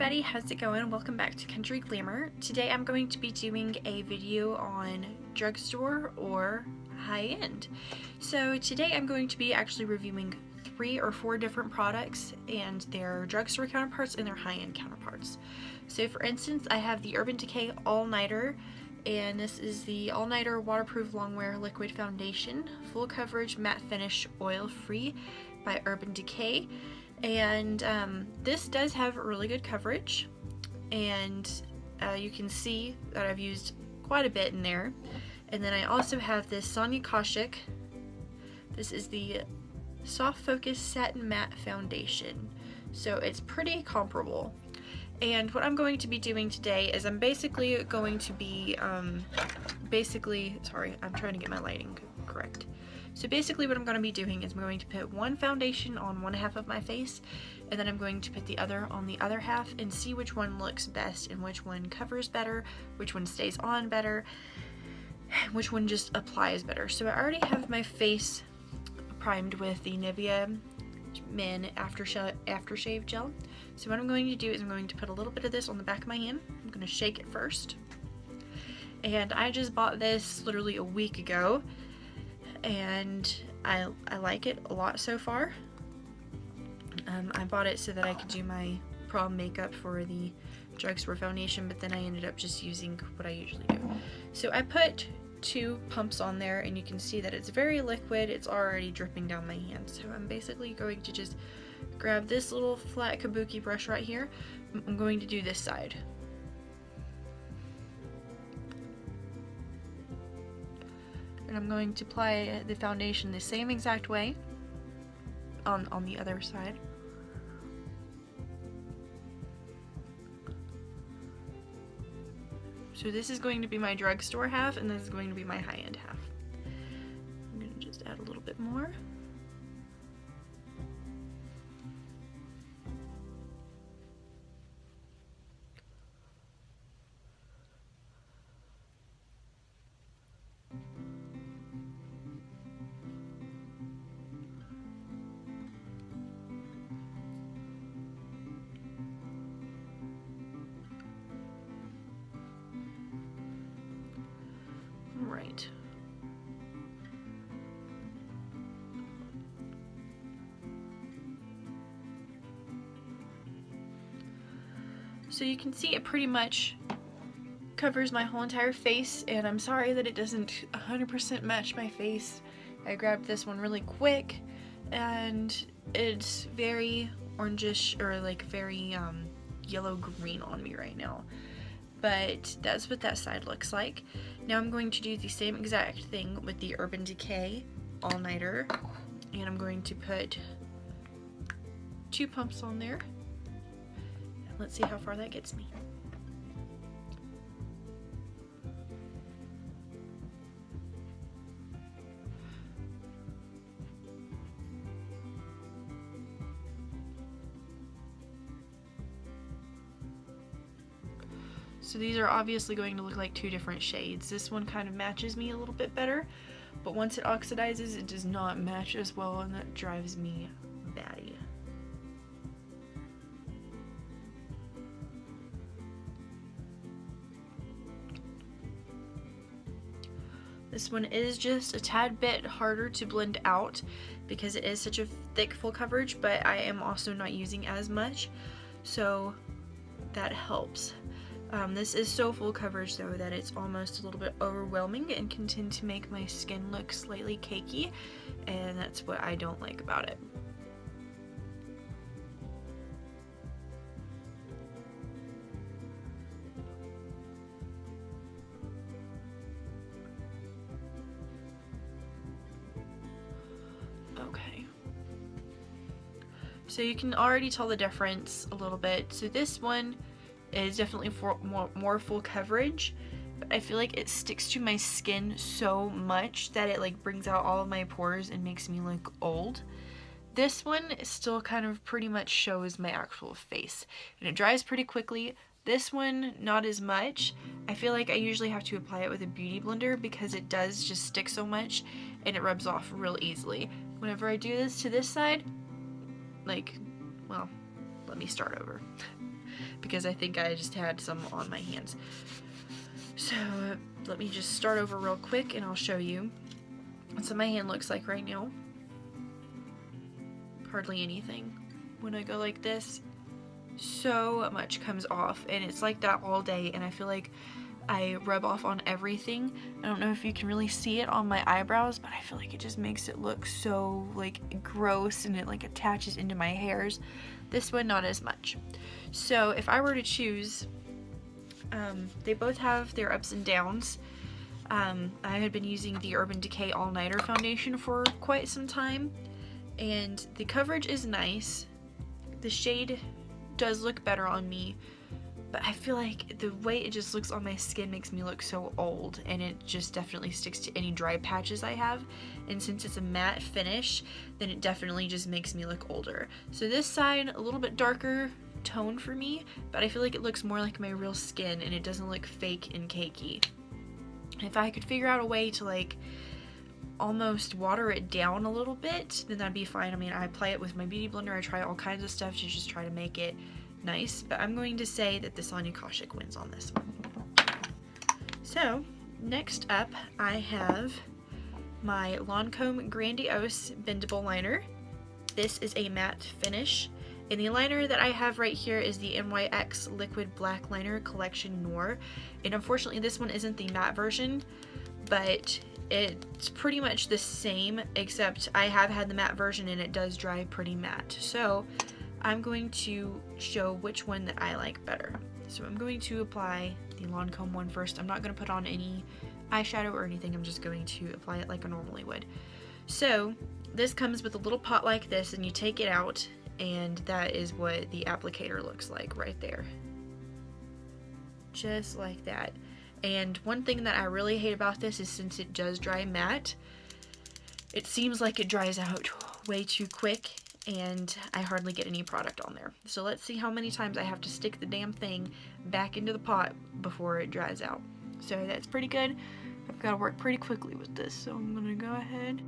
everybody, how's it going? Welcome back to Country Glamour. Today I'm going to be doing a video on drugstore or high-end. So today I'm going to be actually reviewing 3 or 4 different products and their drugstore counterparts and their high-end counterparts. So for instance, I have the Urban Decay All Nighter, and this is the All Nighter Waterproof Longwear Liquid Foundation, Full Coverage Matte Finish Oil Free by Urban Decay. And this does have really good coverage, and you can see that I've used quite a bit in there. And then I also have this Sonia Kashuk. This is the Soft Focus Satin Matte Foundation, so it's pretty comparable. And what I'm going to be doing today is I'm basically going to be sorry, I'm trying to get my lighting correct. So basically what I'm going to be doing is I'm going to put one foundation on one half of my face, and then I'm going to put the other on the other half and see which one looks best and which one covers better, which one stays on better, which one just applies better. So I already have my face primed with the Nivea Men Aftershave Gel. So what I'm going to do is I'm going to put a little bit of this on the back of my hand. I'm going to shake it first. And I just bought this literally a week ago, and I like it a lot so far. I bought it so that I could do my prom makeup for the drugstore foundation, but then I ended up just using what I usually do. So I put 2 pumps on there, and you can see that it's very liquid. It's already dripping down my hand. So I'm basically going to just grab this little flat kabuki brush right here. I'm going to do this side. And I'm going to apply the foundation the same exact way on the other side. So this is going to be my drugstore half, and this is going to be my high-end half. I'm going to just add a little bit more. Right. So you can see it pretty much covers my whole entire face, and I'm sorry that it doesn't 100% match my face. I grabbed this one really quick, and it's very orangish, or like very yellow green on me right now. But that's what that side looks like. Now I'm going to do the same exact thing with the Urban Decay All Nighter, and I'm going to put 2 pumps on there. Let's see how far that gets me. So these are obviously going to look like 2 different shades. This one kind of matches me a little bit better, but once it oxidizes, it does not match as well, and that drives me batty. This one is just a tad bit harder to blend out because it is such a thick full coverage, but I am also not using as much, so that helps. This is so full coverage though that it's almost a little bit overwhelming and can tend to make my skin look slightly cakey, and that's what I don't like about it. Okay. So you can already tell the difference a little bit. So this one is definitely for more full coverage, but I feel like it sticks to my skin so much that it like brings out all of my pores and makes me look old. This one still kind of pretty much shows my actual face, and it dries pretty quickly. This one, not as much. I feel like I usually have to apply it with a beauty blender because it does just stick so much and it rubs off real easily. Whenever I do this to this side, like, well, let me start over. because I think I just had some on my hands. So let me just start over real quick and I'll show you what my hand looks like right now. Hardly anything. When I go like this, so much comes off, and it's like that all day, and I feel like I rub off on everything. I don't know if you can really see it on my eyebrows, but I feel like it just makes it look so like gross, and it like attaches into my hairs. This one, not as much. So if I were to choose, they both have their ups and downs. I had been using the Urban Decay All Nighter foundation for quite some time, and the coverage is nice. The shade does look better on me, but I feel like the way it just looks on my skin makes me look so old, and it just definitely sticks to any dry patches I have. And since it's a matte finish, then it definitely just makes me look older. So this side, a little bit darker tone for me, but I feel like it looks more like my real skin, and it doesn't look fake and cakey. If I could figure out a way to like almost water it down a little bit, then that'd be fine. I mean, I apply it with my beauty blender, I try all kinds of stuff to just try to make it nice, but I'm going to say that the Sonia Kashuk wins on this one. So next up, I have my Lancome Grandiose Bendable Liner. This is a matte finish, and the liner that I have right here is the NYX Liquid Black Liner Collection Noir, and unfortunately this one isn't the matte version, but it's pretty much the same, except I have had the matte version and it does dry pretty matte. So I'm going to show which one that I like better. So I'm going to apply the Lancome one first. I'm not going to put on any eyeshadow or anything. I'm just going to apply it like I normally would. So this comes with a little pot like this, and you take it out, and that is what the applicator looks like right there. Just like that. And one thing that I really hate about this is, since it does dry matte, it seems like it dries out way too quick, and I hardly get any product on there. So let's see how many times I have to stick the damn thing back into the pot before it dries out. So that's pretty good. I've got to work pretty quickly with this, so I'm gonna go ahead.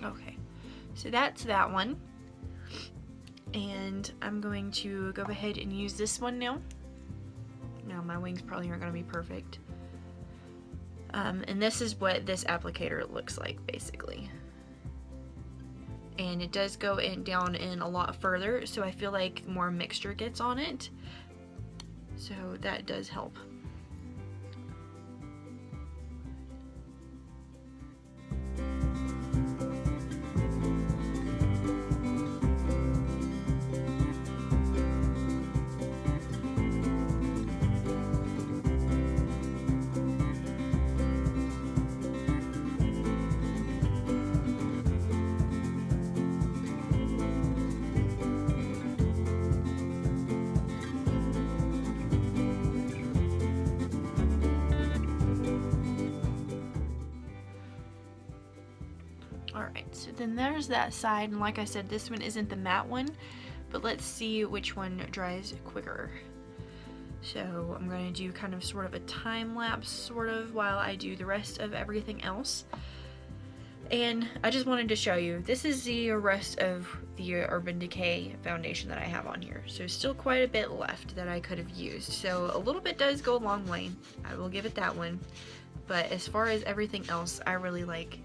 Okay, so that's that one, and I'm going to go ahead and use this one now. Now my wings probably aren't going to be perfect, and this is what this applicator looks like basically, and it does go in down in a lot further, so I feel like more mixture gets on it, so that does help. Alright, so then there's that side, and like I said, this one isn't the matte one, but let's see which one dries quicker. So I'm going to do kind of sort of a time lapse sort of while I do the rest of everything else. And I just wanted to show you, this is the rest of the Urban Decay foundation that I have on here. So still quite a bit left that I could have used. So a little bit does go a long way, I will give it that one. But as far as everything else, I really like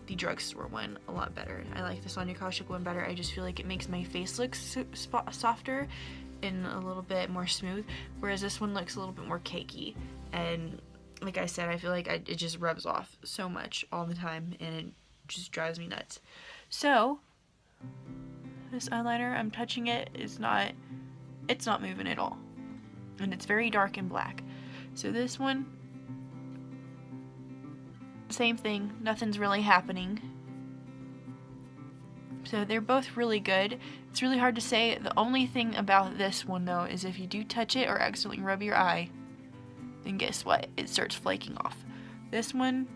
the Drugstore one a lot better. I like the Sonia Kashuk one better. I just feel like it makes my face look softer and a little bit more smooth, whereas this one looks a little bit more cakey. And like I said, I feel like it just rubs off so much all the time, and it just drives me nuts. So this eyeliner, I'm touching it, it's not moving at all, and it's very dark and black. So this one, same thing, nothing's really happening. So they're both really good. It's really hard to say. The only thing about this one though is if you do touch it or accidentally rub your eye, then guess what? It starts flaking off. This one,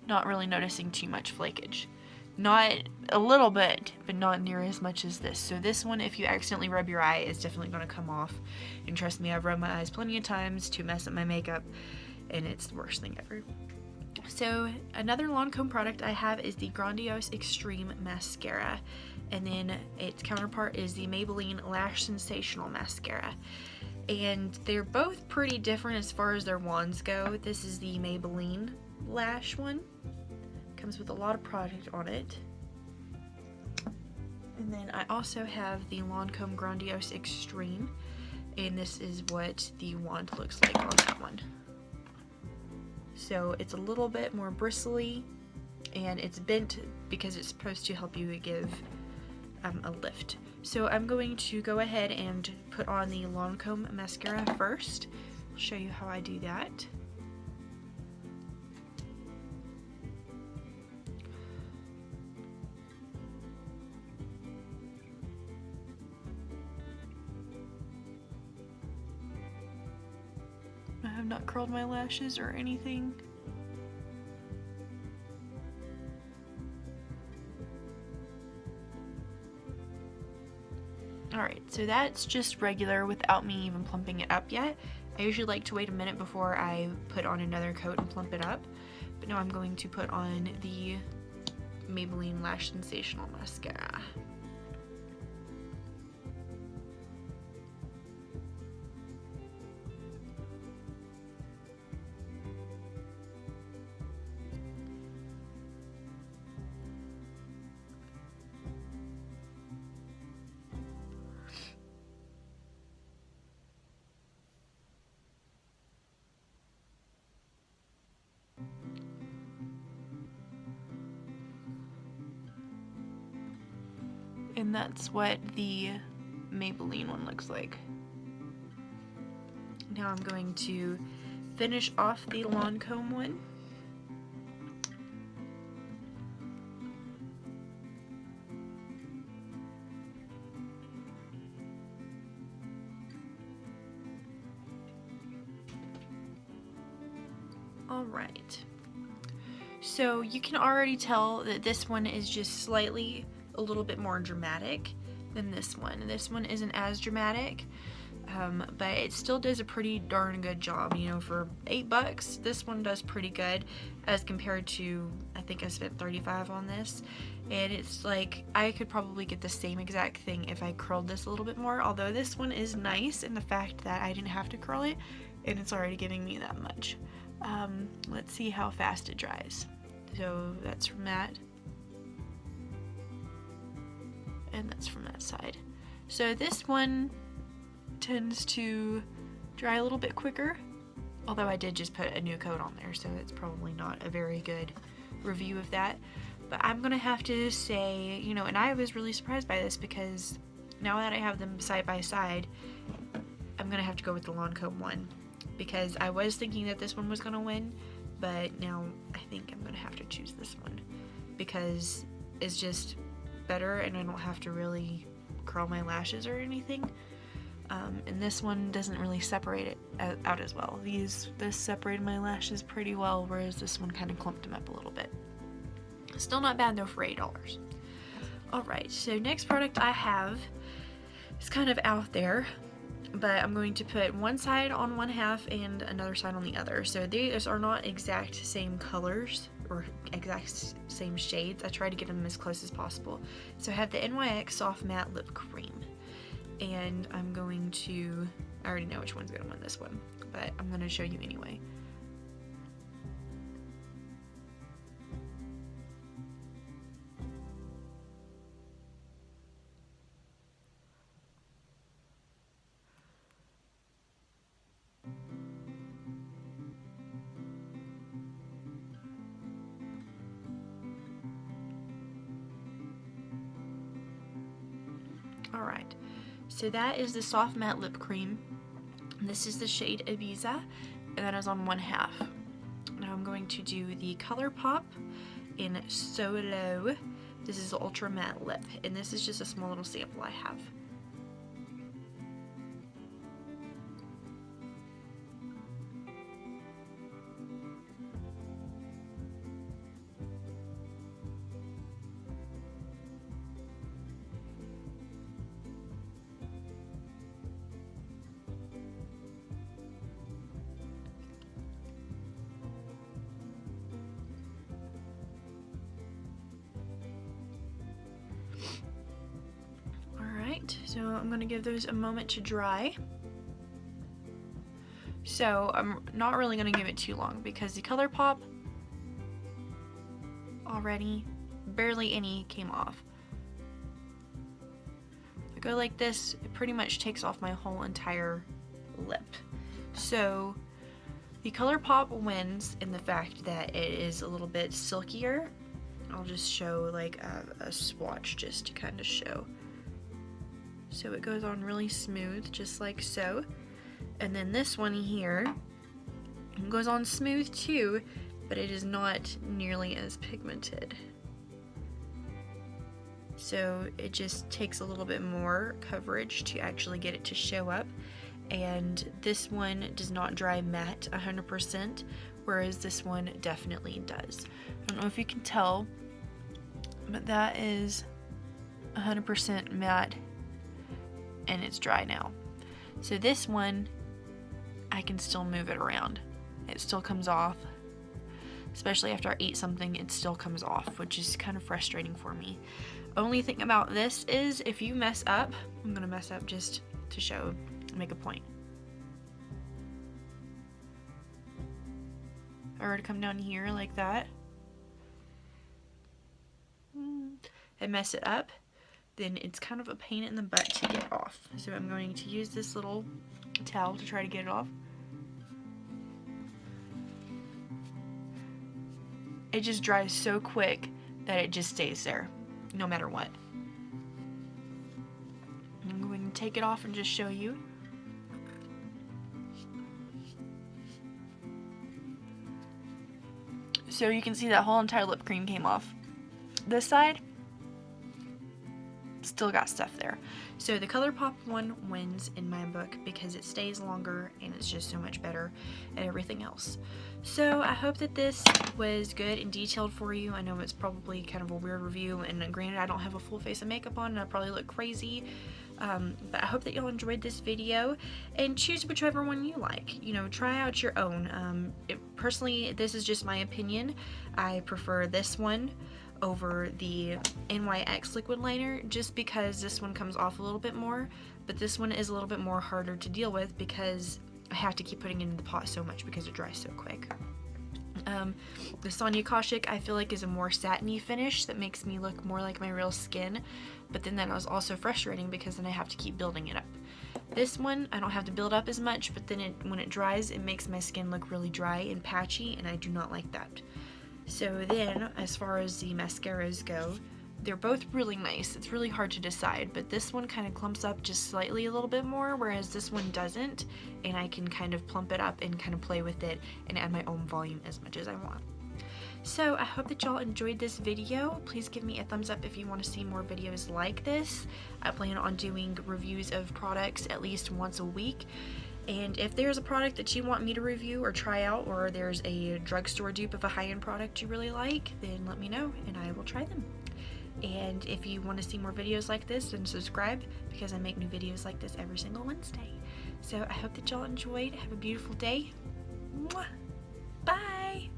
not really noticing too much flakage. Not a little bit, but not near as much as this. So this one, if you accidentally rub your eye, is definitely going to come off. And trust me, I've rubbed my eyes plenty of times to mess up my makeup, and it's the worst thing ever. So another Lancome product I have is the Grandiose Extreme Mascara. And then its counterpart is the Maybelline Lash Sensational Mascara. And they're both pretty different as far as their wands go. This is the Maybelline Lash one. Comes with a lot of product on it. And then I also have the Lancome Grandiose Extreme, and this is what the wand looks like on that one. So it's a little bit more bristly, and it's bent because it's supposed to help you give a lift. So I'm going to go ahead and put on the Lancome mascara first. I'll show you how I do that. I have not curled my lashes or anything. Alright, so that's just regular without me even plumping it up yet. I usually like to wait a minute before I put on another coat and plump it up. But now I'm going to put on the Maybelline Lash Sensational Mascara. And that's what the Maybelline one looks like. Now I'm going to finish off the Lancome one. Alright. So you can already tell that this one is just slightly a little bit more dramatic than this one. This one isn't as dramatic, but it still does a pretty darn good job. You know, for $8, this one does pretty good as compared to, I think I spent $35 on this. And it's like, I could probably get the same exact thing if I curled this a little bit more, although this one is nice in the fact that I didn't have to curl it, and it's already giving me that much. Let's see how fast it dries. So that's from that. And that's from that side. So this one tends to dry a little bit quicker, although I did just put a new coat on there, so it's probably not a very good review of that. But I'm gonna have to say, you know, and I was really surprised by this because now that I have them side by side, I'm gonna have to go with the Lancome one because I was thinking that this one was gonna win, but now I think I'm gonna have to choose this one because it's just better and I don't have to really curl my lashes or anything. And this one doesn't really separate it out as well. This separated my lashes pretty well, whereas this one kind of clumped them up a little bit. Still not bad though for $8. Alright, so next product I have is kind of out there, but I'm going to put one side on one half and another side on the other. So these are not exact same colors or exact same shades. I try to get them as close as possible. So I have the NYX Soft Matte Lip Cream, and I'm going to, I already know which one's gonna win this one, but I'm gonna show you anyway. Alright, so that is the Soft Matte Lip Cream. This is the shade Ibiza, and that is on one half. Now I'm going to do the ColourPop in Solow. This is the Ultra Matte Lip, and this is just a small little sample I have. So I'm going to give those a moment to dry. So I'm not really going to give it too long because the ColourPop already barely any came off. If I go like this, it pretty much takes off my whole entire lip. So the ColourPop wins in the fact that it is a little bit silkier. I'll just show like a swatch just to kind of show. So it goes on really smooth, just like so. And then this one here goes on smooth too, but it is not nearly as pigmented. So it just takes a little bit more coverage to actually get it to show up. And this one does not dry matte 100%, whereas this one definitely does. I don't know if you can tell, but that is 100% matte. And it's dry now. So this one, I can still move it around. It still comes off. Especially after I eat something, it still comes off, which is kind of frustrating for me. Only thing about this is if you mess up, I'm gonna mess up just to show, make a point. If I were to come down here like that and mess it up, then it's kind of a pain in the butt to get off. So I'm going to use this little towel to try to get it off. It just dries so quick that it just stays there, no matter what. I'm going to take it off and just show you. So you can see that whole entire lip cream came off. This side, still got stuff there. So the ColourPop one wins in my book because it stays longer and it's just so much better at everything else. So I hope that this was good and detailed for you. I know it's probably kind of a weird review, and granted I don't have a full face of makeup on and I probably look crazy, but I hope that y'all enjoyed this video and choose whichever one you like. You know, try out your own. Personally, this is just my opinion. I prefer this one over the NYX liquid liner just because this one comes off a little bit more, but this one is a little bit more harder to deal with because I have to keep putting it in the pot so much because it dries so quick. The Sonia Kashuk I feel like is a more satiny finish that makes me look more like my real skin, but then that was also frustrating because then I have to keep building it up. This one I don't have to build up as much, but then when it dries it makes my skin look really dry and patchy, and I do not like that. So then, as far as the mascaras go, they're both really nice. It's really hard to decide, but this one kind of clumps up just slightly a little bit more, whereas this one doesn't, and I can kind of plump it up and kind of play with it and add my own volume as much as I want. So I hope that y'all enjoyed this video. Please give me a thumbs up if you want to see more videos like this. I plan on doing reviews of products at least once a week. And if there's a product that you want me to review or try out, or there's a drugstore dupe of a high-end product you really like, then let me know and I will try them. And if you want to see more videos like this, then subscribe because I make new videos like this every single Wednesday. So I hope that y'all enjoyed. Have a beautiful day. Mwah. Bye!